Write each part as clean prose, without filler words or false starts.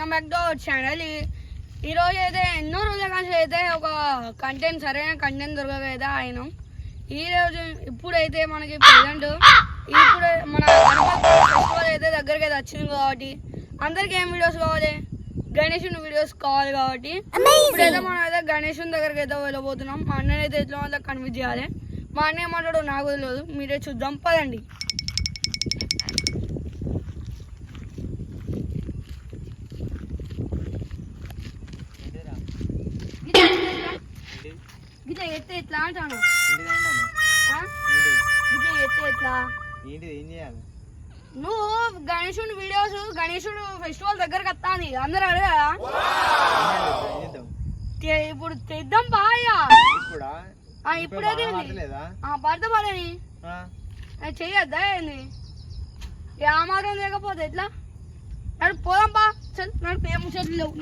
Welcome back to our channel. ఈరోజు అయితే ఎన్నో రోజుల నుంచి అయితే ఒక కంటెంట్ సరైన కంటెంట్ దొరకగా అయినాం. ఈరోజు ఇప్పుడైతే మనకి ప్రజెంట్ ఇప్పుడు మన ఫెస్టివల్ అయితే దగ్గరికి అయితే వచ్చింది కాబట్టి అందరికి ఏం వీడియోస్ కావాలి, గణేషుని వీడియోస్ కావాలి కాబట్టి ఇప్పుడైతే మనం అయితే గణేషుని దగ్గరికి అయితే వెళ్ళబోతున్నాం. మా అన్నని అయితే ఎట్లా వాళ్ళకి కన్విన్స్ చేయాలి. మా అన్న ఏమంటాడో నాకు తెలియదు, మీరే చూద్దాం పదండి. గిట్లా ఎత్తే ఎట్లా అంటాను, ఎట్లా నువ్వు గణేశుని వీడియోస్, గణేశుడు ఫెస్టివల్ దగ్గరకు వస్తాను అందరూ అడగదా, ఇప్పుడు తెద్దాం బాగా ఇప్పుడైతే పడతా పడని చెయ్యొద్దా ఏంది ఆ మాత్రం లేకపోతే ఎట్లా నడు పోదాం బా. నడు ఏం ముచ్చట్లు లేవు,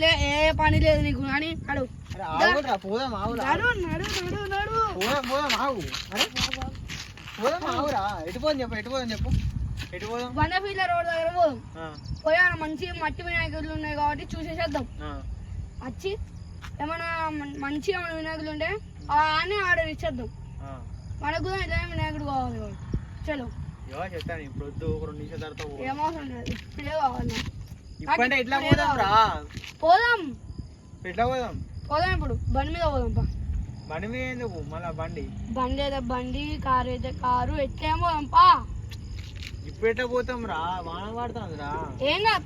లే ఏ పని లేదు నీకు కానీ నడు బండఫీల రోడ్ దగ్గర పోదాం. పోయా మంచి మట్టి వినాయకులు ఉన్నాయి కాబట్టి చూసేసేద్దాం. వచ్చి ఏమైనా మంచి ఏమైనా వినాయకులు ఉంటే అని ఆర్డర్ ఇచ్చేద్దాం. మనకు కూడా ఇట్లా వినాయకుడు కావాలి కాబట్టి చలో ఏమవసరం లేదు, ఇప్పుడే కావాలి. పోదాం ఇప్పుడు బండి మీద పోదాం. బండి మీద ఎందుకు మళ్ళా బండి అయితే బండి, కారు అయితే కారు, ఎట్లా ఏం పోదాం పా. ఇప్పుడు ఎట్లా పోతాం రా, వాన పడుతుంది రా. ఏం కాదు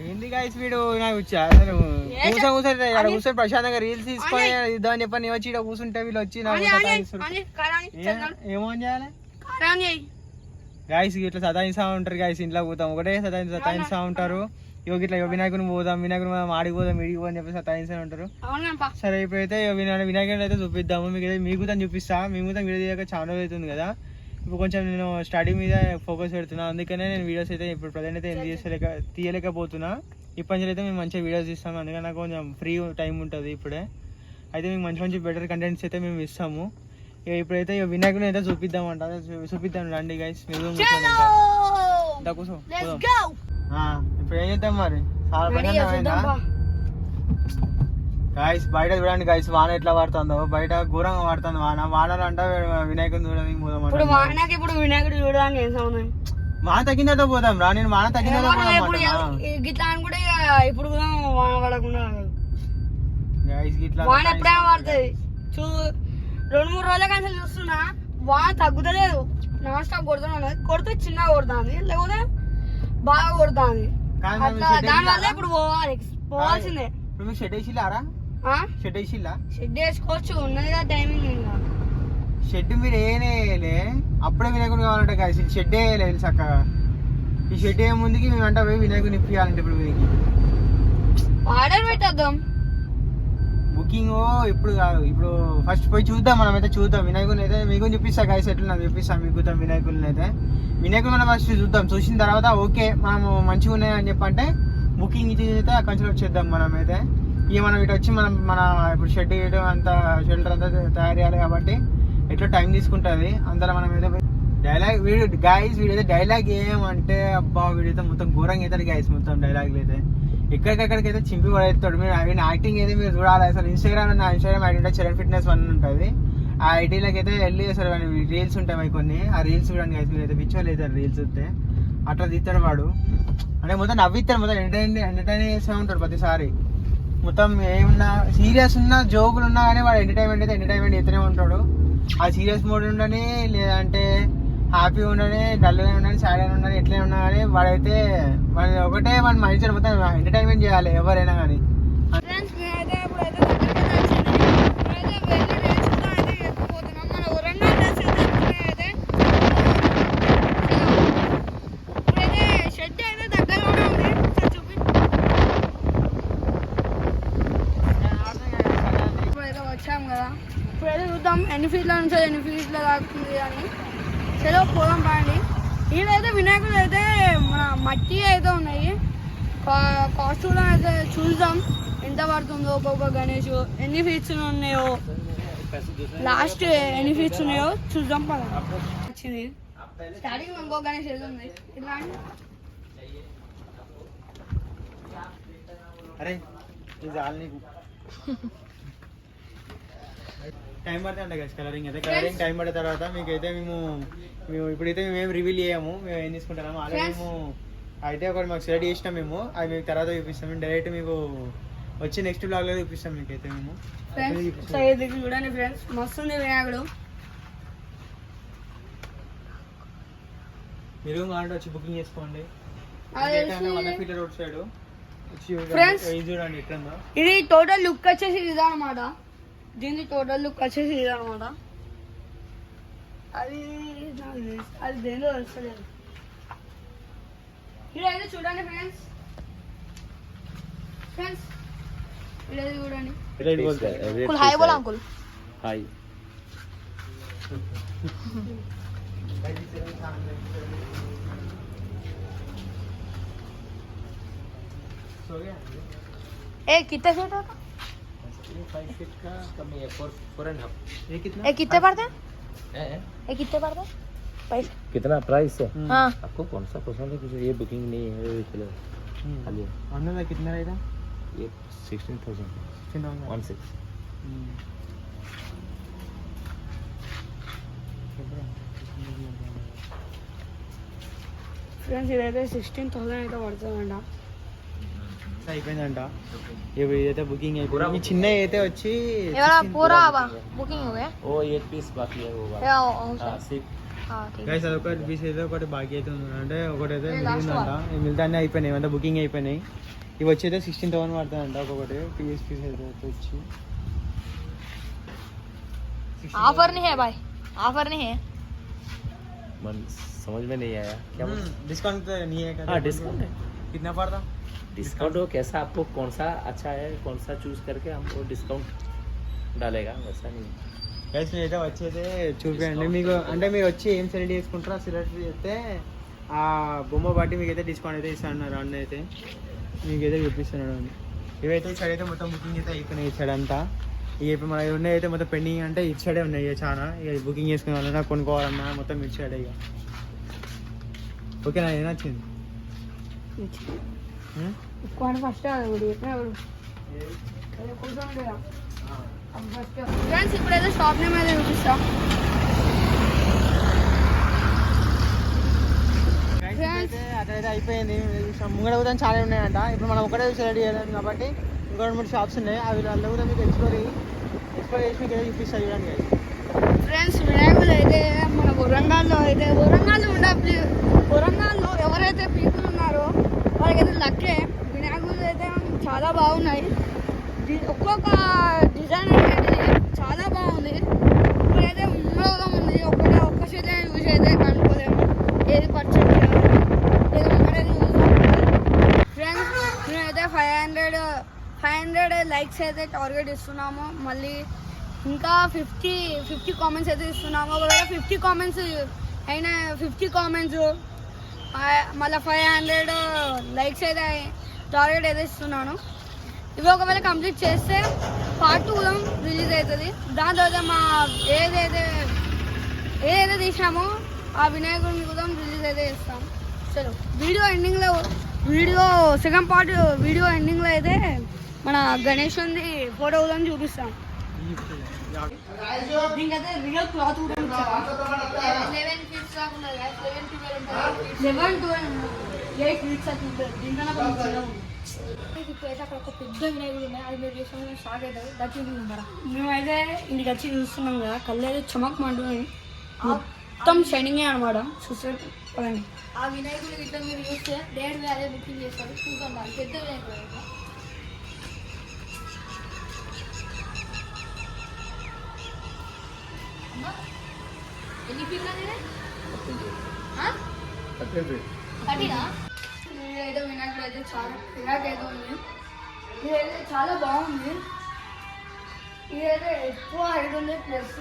ఏంది గాయస్ వీడు నాకు కూర్చొని ప్రశాంతంగా రీల్స్ తీసుకొని ఇద్దామని చెప్పని వచ్చి ఇక్కడ కూర్చుంటే వీళ్ళు వచ్చి ఏమో చేయాలి గాయస్ ఇట్లా సతాయిస్తా ఉంటారు. గాయస్ ఇంట్లో పోతాం ఒకటే సతాయిస్తా ఉంటారు. ఇట్లా వినాయకుని పోదాం, వినాయకుని ఆడికి పోదాం, ఇడికి పోదని చెప్పి సతాయిస్తా ఉంటారు. సరే ఇప్పుడైతే వినాయకుని అయితే చూపిద్దాము. మీకు కూడా చూపిస్తా. మేము కూడా వీడియో తీయక చాలా అవుతుంది కదా. ఇప్పుడు కొంచెం నేను స్టడీ మీద ఫోకస్ పెడుతున్నా, అందుకనే నేను వీడియోస్ అయితే ఇప్పుడు ప్రజెంట్ అయితే ఏం తీయలేకపోతున్నా. ఇప్పటి నుంచి అయితే మేము మంచిగా వీడియోస్ ఇస్తాము, అందుకని నాకు కొంచెం ఫ్రీ టైం ఉంటుంది. ఇప్పుడే అయితే మీకు మంచి మంచి బెటర్ కంటెంట్స్ అయితే మేము ఇస్తాము. ఇప్పుడైతే వినాయకుని అయితే చూపిద్దామంట, చూపిద్దాం రండి గైస్. మీరు కూర్చో. ఇప్పుడు ఏం చేద్దాం మరి, గాయస్ బయట చూడండి గాయస్ వాన ఎట్లా పడుతుందో. బయట ఘోరంగా పడుతుంది వానలు అంట. వినాయకుని చూడడానికి పోదాం. ఇప్పుడు వినాయకుడు చూడడానికి ఏం సంబంధం, వాన తగ్గిందట పోదాం రా. నేను వాన తగ్గిందట కూడా ఇప్పుడు వాన పడకుండా వాన ఎప్పుడైనా పడుతుంది. 2-3 రోజుల కంటే చూస్తున్నా వాన తగ్గుతలేదు, నాన్ స్టాప్ కొడుతున్నా. కొడితే చిన్నగా కొడుతుంది, లేకపోతే బాగా కొడుతుంది. దానివల్ల ఇప్పుడు పోవాల్సిందే. షెడ్ వేసిల్లారా? షెడ్ వేసిల్లా? షెడ్ వేసుకోవచ్చు, ఉన్నది కదా టైమింగ్. ఇంకా షెడ్ మీరు ఏనేలే అప్పుడే వినాయకుని కావాలంటే కాదు, షెడ్ వేయలేదు చక్కగా. ఈ షెడ్ ఏ ముందుకి మేము అంట పోయి వినాయకుని ఇప్పియాలంటే ఇప్పుడు మీకు ఆర్డర్ పెట్టేద్దాం. బుకింగ్ ఇప్పుడు కాదు, ఇప్పుడు ఫస్ట్ పోయి చూద్దాం. మనం అయితే చూద్దాం వినాయకుని అయితే. మీకు చూపిస్తా గాయస్, ఎట్లా చూపిస్తాం మీకు వినాయకుని అయితే. వినాయకుని మనం ఫస్ట్ చూద్దాం, చూసిన తర్వాత ఓకే మనం మంచిగా ఉన్నాయి అని చెప్పంటే బుకింగ్ ఇచ్చి అయితే కొంచెం వచ్చేద్దాం. మనం అయితే ఇక మనం ఇటు వచ్చి మన ఇప్పుడు షెడ్ అంతా షెల్టర్ అంతా తయారు చేయాలి కాబట్టి ఎట్లా టైం తీసుకుంటుంది. అందులో మనం అయితే డైలాగ్ వీడియో గాయస్, వీడైతే డైలాగ్ ఏమంటే అబ్బా వీడైతే మొత్తం ఘోరంగా అవుతాడు గాయస్. మొత్తం డైలాగ్లు అయితే ఎక్కడికెక్కడికి అయితే చింపి పడేస్తాడు. మీరు ఆయన యాక్టింగ్ అయితే మీరు చూడాలి. అసలు ఇన్స్టాగ్రామ్ ఐడి ఉంటుంది, చరణ్ ఫిట్నెస్ 1 ఉంటుంది. ఆ ఐటీలోకి అయితే వెళ్ళి అసలు రీల్స్ ఉంటాయి మాకు కొన్ని. ఆ రీల్స్ చూడండి గాయస్, మీరు అయితే పిచ్చోళ్ళు అవుతారు రీల్స్ వస్తే. అట్లా తీస్తాడు వాడు, అంటే మొత్తం నవ్విస్తాడు, మొత్తం ఎంటర్టైన్ చేస్తూ ఉంటాడు ప్రతిసారి. మొత్తం ఏమున్నా సీరియస్ ఉన్నా జోకులు ఉన్నా కానీ వాడు ఎంటర్టైన్మెంట్ చేస్తూనే ఉంటాడు. ఆ సీరియస్ మోడ్ ఉండని, లేదంటే హ్యాపీ ఉండని, డల్గా ఉండని, సాడ్ అయినా ఉండని, ఎట్లనే ఉన్నా కానీ వాడైతే ఒకటే మన మైండ్ సెట్ మొత్తం ఎంటర్టైన్మెంట్ చేయాలి ఎవరైనా కానీ. ఇప్పుడైతే చూద్దాం ఎన్ని ఫీట్ల నుంచి ఎన్ని ఫీట్ల తాకుతుంది అని. చలో పోదాం పండి. ఈడైతే వినాయకుడు అయితే మన మట్టి అయితే ఉన్నాయి, కాస్ట్ కూడా అయితే చూద్దాం ఎంత పడుతుందో ఒక్కొక్క గణేష్ ఎన్ని ఫీట్స్ ఉన్నాయో లాస్ట్ ఎన్ని ఫీట్స్ ఉన్నాయో చూద్దాం పద వచ్చింది స్టార్టింగ్ ఇంకో గణేష్ ఏదో ఉంది ఇట్లా అరే ఇది ఆల్ నీకు టైం పడుతుంది కదా కలరింగ్ అయితే కలరింగ్ టైం పడిన తర్వాత మీకైతే మేము ఇప్పుడైతే మేము రివీల్ చేయము మేము ఏం తీసుకుంటాము అలా మేము అయితే ఒకటి మాకు సెలెక్ట్ చేసినాం మేము అది మీకు తర్వాత చూపిస్తాం మేము డైరెక్ట్ మీకు వచ్చి నెక్స్ట్ బ్లాగ్ లో చూపిస్తాం మీకైతే మేము చూడండి ఫ్రెండ్స్ మస్తు ఉంది వినాయకుడు మీరు కావాలంటే వచ్చి బుకింగ్ చేసుకోండి రోడ్ సైడ్ చూడండి ఎట్లా ఇది టోటల్ లుక్ వచ్చేసి ఇదన్నమాట దీని టోటల్ లుక్ వచ్చేసి ఇదన్నమాట అది దేనిలో వస్తలేదు ఇదైతే చూడండి ఫ్రెండ్స్ ఇదైతే చూడండి హాయ్ బోల్ అంకుల్ హాయ్ ए कितने फीट होगा 5 फीट का कम है 4.5 ये कितना ए कितने पड़ते हैं है ए कितने पड़ते हैं पैसे कितना प्राइस है हाँ आपको कौन सा पसंद है क्योंकि ये बुकिंग नहीं है ये चलो खाली अन्ना कितना रहेगा ये 16,000 16 ఫ్రెండ్స్ ఇదైతే 16,000 అయితే పడుతుందంట అయిపోయిందంట ఇదైతే బుకింగ్ అయిపోయింది చిన్న అయితే వచ్చి पूरा बुकिंग हो गया वो एक पीस बाकी है वो हां सिर्फ గైస్ అదొకటి పీస్ అయితే ఒకటి బాకీ అయితే ఉంది అంటే ఒకటైతే మిగిలిందంట మిగతా అన్నీ అయిపోయినాయి అంతా బుకింగ్ అయిపోయినాయి ఇవి వచ్చి అయితే 16,000 పడుతుందంట ఒక్కొక్కటి పీస్ అయితే వచ్చి ऑफर नहीं है भाई ऑफर नहीं है मन समझ में नहीं आया क्या डिस्काउंट तो नहीं है हाँ डिस्काउंट है कितना पड़ता डिस्काउंट हो कैसा आपको कौन सा अच्छा है कौन सा चूज करके हमको डिस्काउंट डालेगा वैसा नहीं గైస్ మీరైతే వచ్చేదే చూపించండి మీకు అంటే మీరు వచ్చి ఏం సెలెక్ట్ చేసుకుంటారో సెలెక్ట్ చేస్తే ఆ బొమ్మ బట్టి మీకు అయితే డిస్కౌంట్ అయితే ఇస్తాను అన్న అయితే మీకైతే చూపిస్తున్నాడు అండి ఇవైతే ఈ సైడ్ అయితే మొత్తం బుకింగ్ అయితే అయిపోయినాయి ఈ సైడ్ అంతా ఇక ఇప్పుడు మన ఉన్నాయి అయితే మొత్తం పెండింగ్ అంటే ఇటు సైడే ఉన్నాయి ఇక చాలా ఇక బుకింగ్ చేసుకునే వాళ్ళన్నా కొనుక్కోవాలన్నా మొత్తం ఇటు సైడే ఇక ఓకేనా ఏం నచ్చింది ఫస్ట్ ఫ్రెండ్స్ ఇప్పుడైతే షాప్ నేమ్ అయితే చూపిస్తాం అదైతే అయిపోయింది ముంగడ కూడా చాలా ఉన్నాయంట ఇప్పుడు మనం ఒకటే సెలెక్ట్ చేయలేము కాబట్టి ఇంకా 2-3 షాప్స్ ఉన్నాయి అవి అందులో కూడా మీకు ఎక్స్ప్లోర్ చేసి మీకు ఏదో చూపిస్తా చూడండి ఫ్రెండ్స్ వినాయకులు అయితే మన వరంగల్లో వరంగల్లో ఎవరైతే పీపుల్ ఉన్నారో వాళ్ళకైతే లక్కే వినాయకులు అయితే చాలా బాగున్నాయి ఒక్కొక్క డిజైన్ అనేది చాలా బాగుంది ఇప్పుడైతే ముంగళం ఉంది ఒక్క చేతి యూజ్ అయితే కనుక్కోలేము ఏది పర్చేజ్ చేయాలి ఏది ఒకటేది యూజ్ ఫ్రెండ్స్ మేమైతే 500 లైక్స్ అయితే టార్గెట్ ఇస్తున్నాము మళ్ళీ ఇంకా 50 కామెంట్స్ అయితే ఇస్తున్నాము ఒకవేళ 50 కామెంట్స్ అయినా 50 కామెంట్స్ మళ్ళీ 500 లైక్స్ అయితే టార్గెట్ అయితే ఇస్తున్నాను ఇవి ఒకవేళ కంప్లీట్ చేస్తే పార్ట్ 2 రిలీజ్ అవుతుంది దాని తర్వాత మా ఏదైతే తీసామో ఆ వినాయకుడిని కూడా రిలీజ్ అయితే చేస్తాం చలో సెకండ్ పార్ట్ వీడియో ఎండింగ్లో అయితే మన గణేష్ ఉంది ఫోటో కూడా చూపిస్తాం దీనికైతే రియల్ క్లాత్ కూడా 11 ఫీట్స్ దాకా ఉన్నది 11 8 ఫీట్స్ దాకా ఉంటుంది దీనికన్నా కొంచెం ఇప్పుడైతే అక్కడ ఒక పెద్ద వినాయకుడు ఉన్నాయి అది మీరు చూసుకుని షాక్ అవుతుంది దట్ మేమైతే ఇంటికి వచ్చి చూస్తున్నాం కదా కళ్ళు అయితే చమక్ మంటున్నాయి మొత్తం షైనింగ్ అనమాట చూస్తే పదండి ఆ వినాయకుడు ఇట్లా మీరు చూస్తే డైరెక్ట్గా అదే బుకింగ్ చేస్తారు చూద్దాం పెద్ద వినాయకుడు ఎన్ని ఫీట్లు థర్టీనా ఇదైతే వినాయకుడు అయితే చాలా వినాయకుడు అయితే ఉంది ఇదైతే చాలా బాగుంది ఇదైతే ఎక్కువ హైట్ ఉంది ప్లస్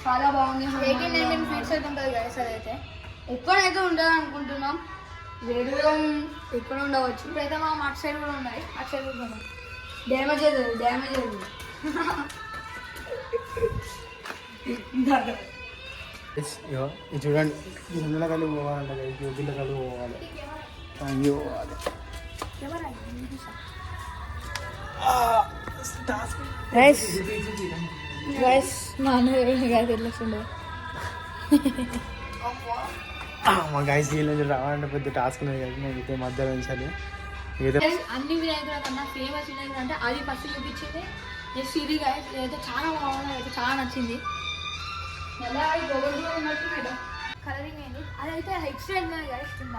చాలా బాగుంది 18-19 ఫీట్స్ అయితే ఉంటుంది కదా సార్ అయితే ఎక్కువనైతే ఉంటుంది అనుకుంటున్నాం వేడిగం ఇక్కడ ఉండవచ్చు. ఇప్పుడైతే మనం అటు సైడ్ కూడా ఉన్నాయి, అటు సైడ్ కూడా ఉన్నాయి. డ్యామేజ్ అవుతుంది, డ్యామేజ్ అవుతుంది. ఇది చూడండి, ఈ రెండు కలిగి పోవాలంట, గిల్ల కలిగి పోవాలి. అయ్యో అది గైస్ మా అన్న గైస్ ఎట్లా ఉండే మా గైస్ దీని నుంచి రావాలంటే పెద్ద టాస్క్ ఉన్నది కదా, నేనైతే మధ్యలో ఉంచాలి. ఇదైతే అన్ని వినాయకుల కన్నా ఫేమస్ వినాయకుడు అంటే అది ఫస్ట్ చూపించింది. నెక్స్ట్ ఇది గైస్ అయితే చాలా బాగుంది, అయితే చాలా నచ్చింది. కలరింగ్ అయింది, అదైతే ఎక్స్ట్రా అయింది గైస్ కింద.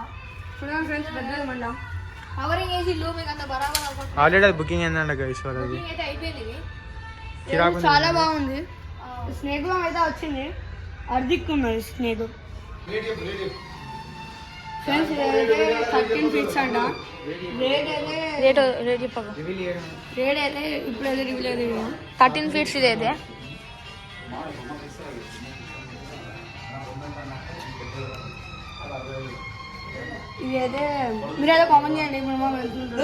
చూడండి ఫ్రెండ్స్, పెద్దది మళ్ళా కవరింగ్ వేసి ఇల్లు మీకు అంత బరాబర్ అవ్వకపోతే ఆల్రెడీ అది బుకింగ్ ఏంటంట గైస్ వాళ్ళది. బుకింగ్ అయితే అయిపోయింది ఇది. చిరాకు ఉంది. చాలా బాగుంది. స్నేక్ అయితే వచ్చింది, అర్ధిక్కున్నది స్నేక్. ఫ్రెండ్స్ ఇదైతే 13 ఫీట్స్ అంట. రేట్ అయితే రేట్ చెప్పగా రేట్ అయితే ఇప్పుడైతే రివ్యూ అయితే 13 ఫీట్స్ ఇదైతే. ఇదైతే మీరైతే కామెంట్ చేయండి. ఇప్పుడు మనం వెళ్తుంటాం.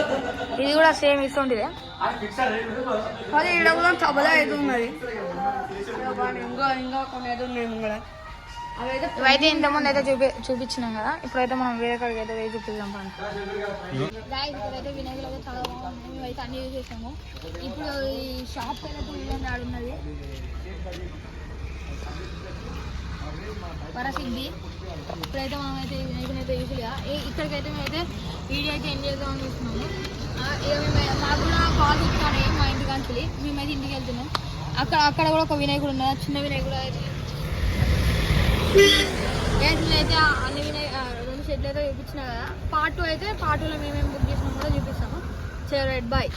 ఇది కూడా సేమ్ ఇస్తుంటుంది. అదే ఇక్కడ కూడా చబలా అయితే ఉన్నది, ఇంకా ఇంకా కొన్ని అయితే ఉన్నాయి ముంగడ. అవైతే ఇవైతే ఇంతకుముందు అయితే చూపించినాం కదా, ఇప్పుడైతే మనం వేరే కాడికి అయితే వేసి చూపిద్దాం. ఇప్పుడైతే వినాయకులు అయితే చాలా బాగుంది, మేమైతే అన్ని యూజ్ చేసాము. ఇప్పుడు ఈ షాప్ అయితే వీళ్ళని ఆడున్నది పరసిద్ధి. ఇప్పుడైతే మనం అయితే వినాయకుని అయితే యూజ్గా ఇక్కడికైతే మేమైతే వీడియో అయితే ఎండ్ చేద్దామని చూస్తున్నాము. ఇక మేము మాకు కూడా కాల్ ఇచ్చాడు మా ఇంటికి అంచులి, మేమైతే ఇంటికి వెళ్తున్నాం. అక్కడ కూడా ఒక వినాయకుడు ఉన్నది, చిన్న వినాయకుడు అయితే అయితే అన్ని రెండు సెట్లు అయితే చూపించినా కదా. పార్ట్ 2 అయితే పార్ట్ 2లో మేమేమి బుక్ చేసినాం కూడా చూపిస్తాము. సరే రైట్, బాయ్.